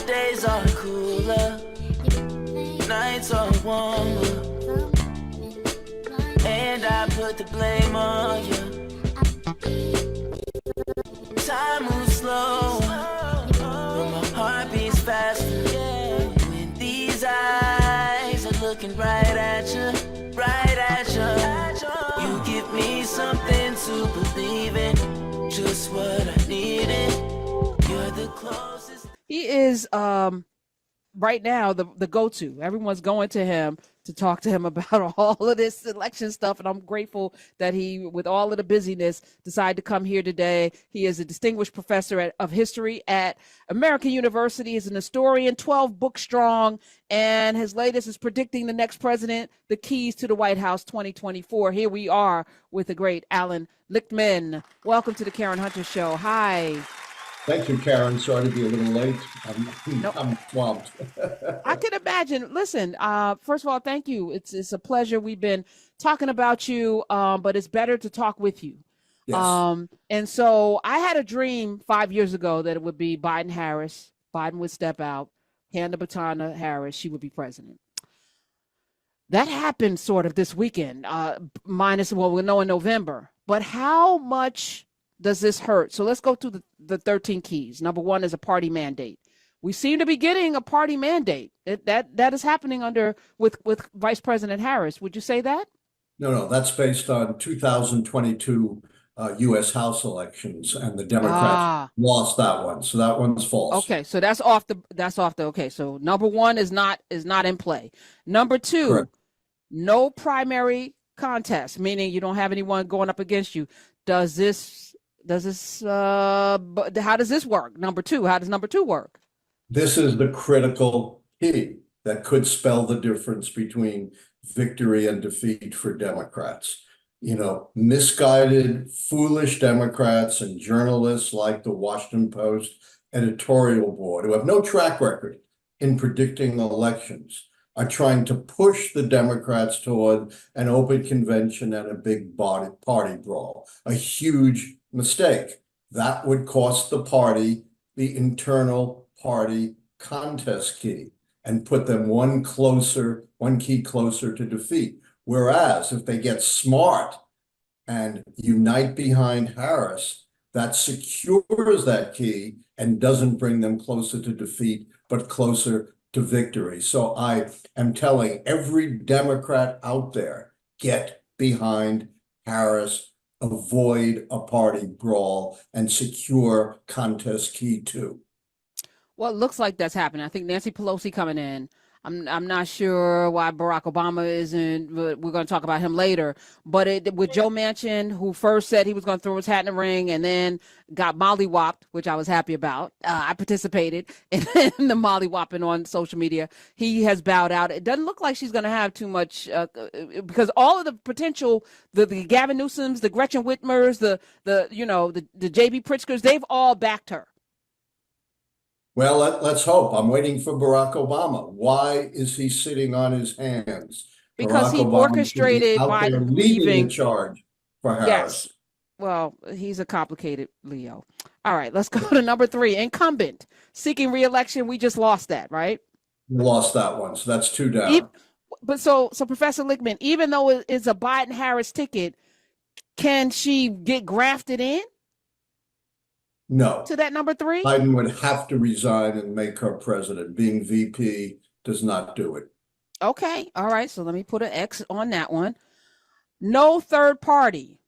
days are cooler, nights are warmer, and I put the blame on you. Time moves slow, but my heart beats faster. When these eyes are looking right at you, right at you. You give me something to believe in, just what I needed. You're the closest. He is right now the go-to. Everyone's going to him to talk to him about all of this election stuff, and I'm grateful that he, with all of the busyness, decided to come here today. He is a distinguished professor of history at American University. He's an historian, 12 books strong, and his latest is Predicting the Next President, The Keys to the White House 2024. Here we are with the great Allan Lichtman. Welcome to the Karen Hunter Show. Hi. Thank you, Karen. Sorry to be a little late. I'm swamped. I can imagine. Listen, first of all, thank you. It's a pleasure. We've been talking about you, but it's better to talk with you. Yes. And so I had a dream 5 years ago that it would be Biden-Harris. Biden would step out, hand the baton to Harris. She would be president. That happened sort of this weekend, minus what we'll know in November. But how much does this hurt? So let's go to the 13 keys. Number one is a party mandate. We seem to be getting a party mandate. That is happening with Vice President Harris. Would you say that? No, that's based on 2022 U.S. House elections, and the Democrats lost that one. So that one's false. Okay, so that's off the. Okay, so number one is not in play. Number two, correct. No primary contest, meaning you don't have anyone going up against you. How does this work? Number two, how does number two work? This is the critical key that could spell the difference between victory and defeat for Democrats. You know, misguided, foolish Democrats and journalists like the Washington Post editorial board, who have no track record in predicting elections, are trying to push the Democrats toward an open convention and a big party brawl, a huge mistake. That would cost the party the internal party contest key and put them one key closer to defeat. Whereas if they get smart and unite behind Harris, that secures that key and doesn't bring them closer to defeat, but closer to victory. So I am telling every Democrat out there, get behind Harris, avoid a party brawl, and secure contest key two. Well, it looks like that's happening. I think Nancy Pelosi coming in. I'm not sure why Barack Obama isn't, but we're going to talk about him later. But with Joe Manchin, who first said he was going to throw his hat in the ring and then got mollywopped, which I was happy about. I participated in the mollywopping on social media. He has bowed out. It doesn't look like she's going to have too much because all of the potential, the Gavin Newsoms, the Gretchen Whitmers, the J.B. Pritzkers, they've all backed her. Well, let's hope. I'm waiting for Barack Obama. Why is he sitting on his hands? Because he orchestrated Biden leading the charge for Harris. Yes. Well, he's a complicated Leo. All right, let's go to number three. Incumbent seeking re-election. We just lost that, right? We lost that one, so that's two down. But so Professor Lichtman, even though it's a Biden-Harris ticket, can she get grafted in? No. To that number three? Biden would have to resign and make her president. Being VP does not do it. Okay. All right. So let me put an X on that one. No third party.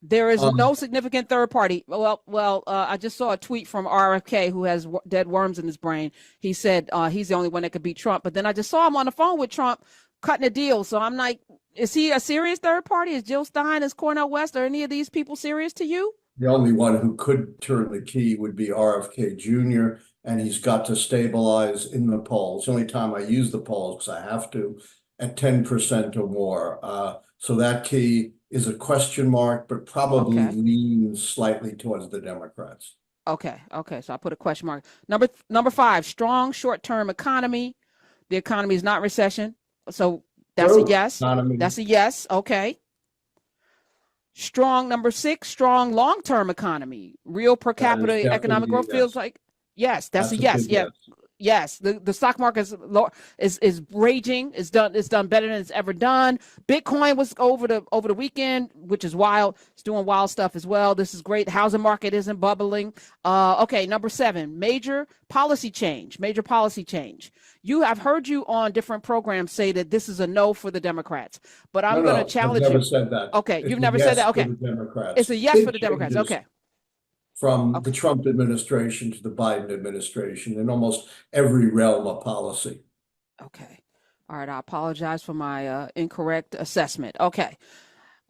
There is no significant third party. Well, I just saw a tweet from RFK, who has dead worms in his brain. He said he's the only one that could beat Trump. But then I just saw him on the phone with Trump cutting a deal. So I'm like, is he a serious third party? Is Jill Stein, is Cornel West, are any of these people serious to you? The only one who could turn the key would be RFK Jr., and he's got to stabilize in the polls. The only time I use the polls, because I have to, at 10% or more. So that key is a question mark, but probably leans slightly towards the Democrats. Okay. So I put a question mark. Number five, strong short-term economy. The economy is not recession. So that's a yes. Economy. That's a yes. Okay. Strong, number six, strong long-term economy. Real per capita economic growth feels like, yes, that's a yes. Yeah. Yes, the stock market is raging. It's done better than it's ever done. Bitcoin was over the weekend, which is wild. It's doing wild stuff as well. This is great. Housing market isn't bubbling. Okay, number 7, major policy change. Major policy change. I've heard you on different programs say that this is a no for the Democrats, but I'm going to challenge I've never you. said that. Okay, It's you've a never said yes that. Okay, for the Democrats. it's a yes Big for the Democrats. changes Okay. from the Trump administration to the Biden administration in almost every realm of policy. Okay. All right. I apologize for my incorrect assessment. Okay.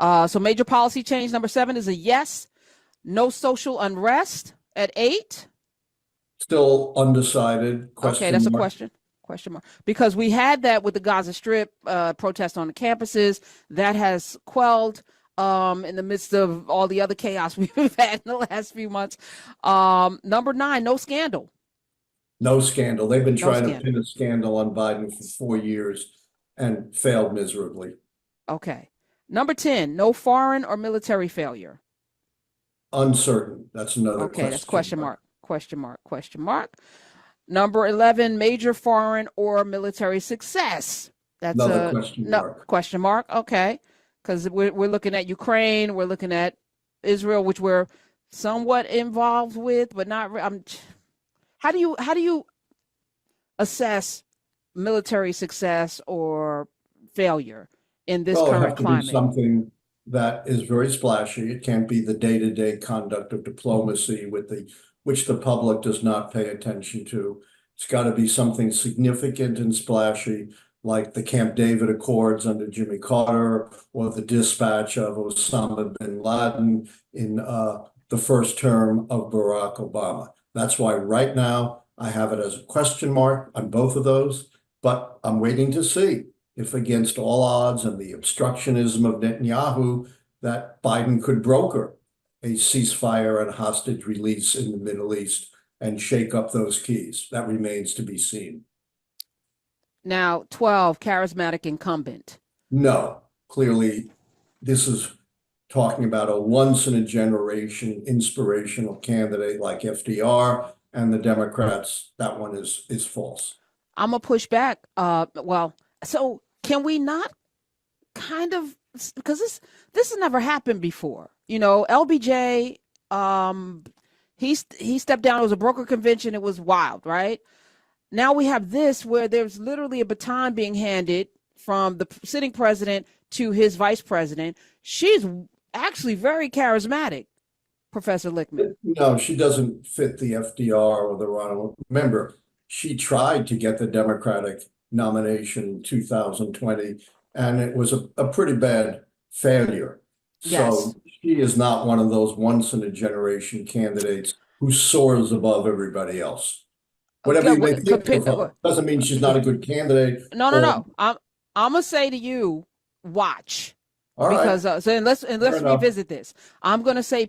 So major policy change number 7 is a yes. No social unrest at 8. Still undecided. Okay, that's a question. Question mark. Because we had that with the Gaza Strip protest on the campuses. That has quelled in the midst of all the other chaos we've had in the last few months. Number 9, no scandal. No scandal. They've been trying to pin a scandal on Biden for 4 years and failed miserably. Okay. Number 10, no foreign or military failure. Uncertain. That's another question. Okay, that's question mark. Question mark. Question mark. Number 11, major foreign or military success. That's another question mark. Question mark. Okay. Because we're looking at Ukraine, we're looking at Israel, which we're somewhat involved with, but not. How do you assess military success or failure in this current climate? Be something that is very splashy. It can't be the day-to-day conduct of diplomacy which the public does not pay attention to. It's got to be something significant and splashy, like the Camp David Accords under Jimmy Carter, or the dispatch of Osama bin Laden in the first term of Barack Obama. That's why right now I have it as a question mark on both of those, but I'm waiting to see if, against all odds and the obstructionism of Netanyahu, that Biden could broker a ceasefire and hostage release in the Middle East and shake up those keys. That remains to be seen. Now, 12, charismatic incumbent. No, clearly this is talking about a once-in-a-generation inspirational candidate like FDR, and the Democrats, that one is false. I'm going to push back. So can we not kind of, because this has never happened before. LBJ, he stepped down. It was a broker convention. It was wild, right? Now we have this where there's literally a baton being handed from the sitting president to his vice president. She's actually very charismatic, Professor Lichtman. No, she doesn't fit the FDR or the Ronald. Remember, she tried to get the Democratic nomination in 2020, and it was a pretty bad failure. Yes. So she is not one of those once-in-a-generation candidates who soars above everybody else. Whatever you may think of her doesn't mean she's not a good candidate. No. I'm gonna say to you, watch. All because right. so let's revisit this. I'm gonna say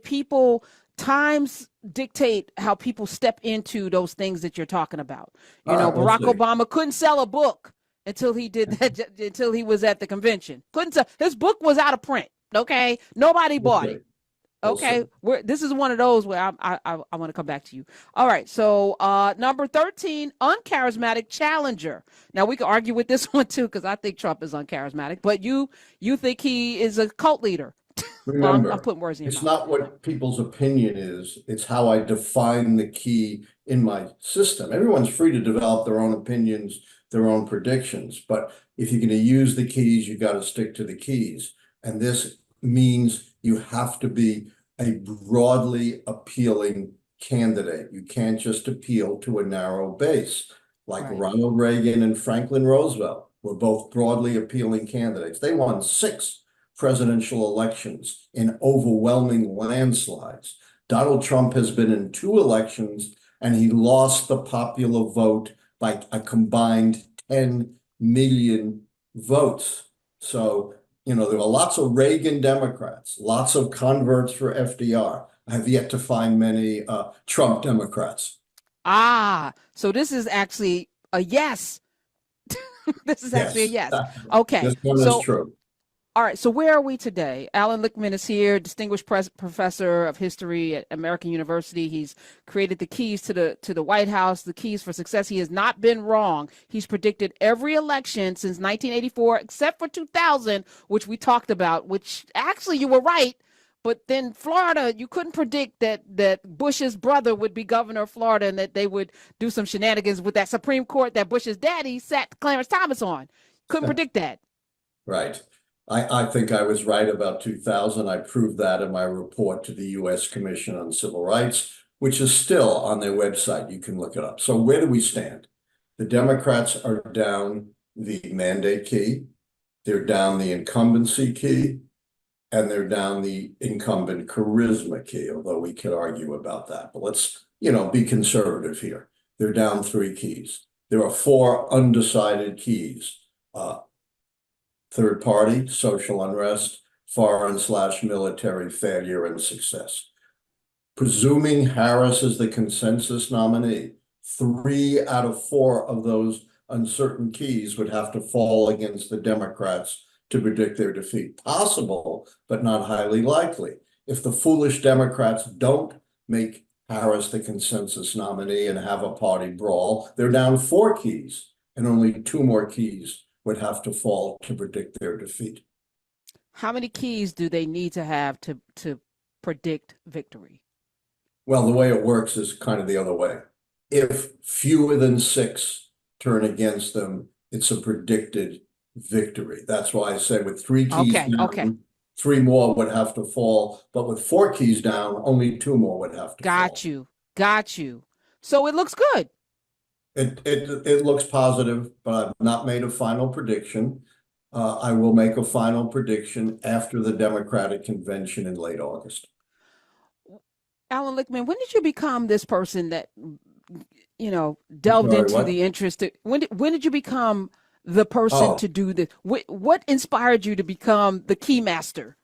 times dictate how people step into those things that you're talking about. Barack Obama couldn't sell a book until he did that, until he was at the convention. Couldn't sell. His book was out of print. Okay, nobody bought it. Okay, this is one of those where I want to come back to you. All right, so number 13, uncharismatic challenger. Now we can argue with this one too, because I think Trump is uncharismatic, but you think he is a cult leader. Remember, I'm putting words in your it's mouth. not what people's opinion is. It's how I define the key in my system. Everyone's free to develop their own opinions, their own predictions, but if you're going to use the keys, you got to stick to the keys. And this means you have to be a broadly appealing candidate. You can't just appeal to a narrow base. Like Right. Ronald Reagan and Franklin Roosevelt were both broadly appealing candidates. They won 6 presidential elections in overwhelming landslides. Donald Trump has been in 2 elections, and he lost the popular vote by a combined 10 million votes. So, there were lots of Reagan Democrats, lots of converts for FDR. I have yet to find many Trump Democrats. So this is actually a yes. This is actually a yes. Yes. Okay. This one is true. All right, so where are we today? Allan Lichtman is here, distinguished professor of history at American University. He's created the keys to the White House, the keys for success. He has not been wrong. He's predicted every election since 1984, except for 2000, which we talked about, which actually you were right. But then Florida, you couldn't predict that Bush's brother would be governor of Florida and that they would do some shenanigans with that Supreme Court that Bush's daddy sat Clarence Thomas on. Couldn't predict that. Right. I think I was right about 2000. I proved that in my report to the U.S. Commission on Civil Rights, which is still on their website. You can look it up. So where do we stand? The Democrats are down the mandate key. They're down the incumbency key. And they're down the incumbent charisma key, although we could argue about that. But let's, be conservative here. They're down 3 keys. There are 4 undecided keys. Third party, social unrest, foreign/military failure and success. Presuming Harris is the consensus nominee, 3 out of 4 of those uncertain keys would have to fall against the Democrats to predict their defeat. Possible, but not highly likely. If the foolish Democrats don't make Harris the consensus nominee and have a party brawl, they're down 4 keys, and only 2 more keys would have to fall to predict their defeat. How many keys do they need to have to predict victory? Well, the way it works is kind of the other way. If fewer than 6 turn against them, it's a predicted victory. That's why I say with 3 keys down, 3 more would have to fall, but with 4 keys down, only 2 more would have to fall. Got you. So it looks good. It looks positive, but I've not made a final prediction. I will make a final prediction after the Democratic convention in late August. Allan Lichtman, when did you become this person that, delved into the interest? When did you become the person to do this? What inspired you to become the key master?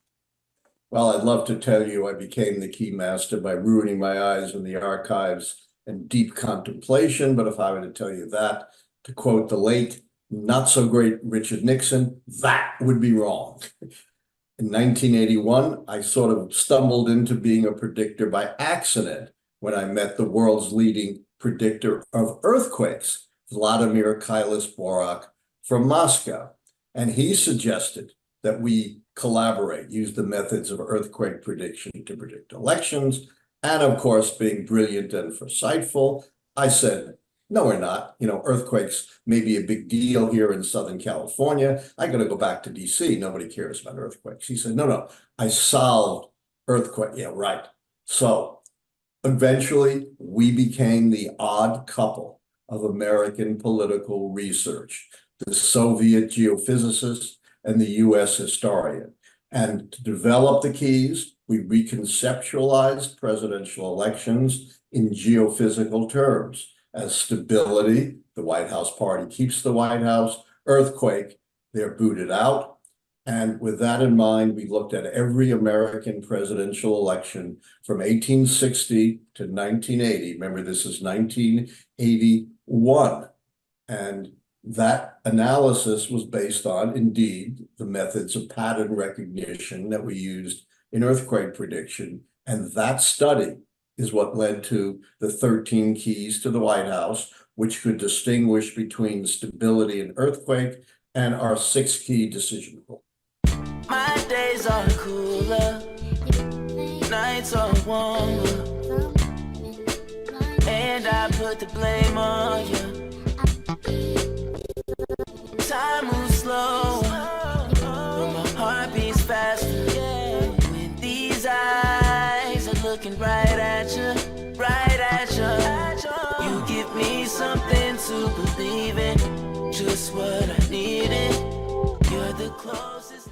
Well, I'd love to tell you I became the key master by ruining my eyes in the archives and deep contemplation. But if I were to tell you that, to quote the late, not so great Richard Nixon, that would be wrong. In 1981, I sort of stumbled into being a predictor by accident when I met the world's leading predictor of earthquakes, Vladimir Kailas-Borak from Moscow. And he suggested that we collaborate, use the methods of earthquake prediction to predict elections. And of course, being brilliant and foresightful, I said, no, we're not. Earthquakes may be a big deal here in Southern California. I got to go back to DC. Nobody cares about earthquakes. He said, no, I solved earthquake. Yeah, right. So eventually we became the odd couple of American political research, the Soviet geophysicist and the US historian. And to develop the keys, we reconceptualized presidential elections in geophysical terms. As stability, the White House party keeps the White House. Earthquake, they're booted out. And with that in mind, we looked at every American presidential election from 1860 to 1980. Remember, this is 1981. And that analysis was based on, indeed, the methods of pattern recognition that we used in earthquake prediction. And that study is what led to the 13 keys to the White House, which could distinguish between stability and earthquake, and our 6-key decision rule. My days are cooler, nights are warmer, and I put the blame on you. Time moves slow, but my heart beats faster. When these eyes are looking right at you, you give me something to believe in, just what I needed. You're the closest.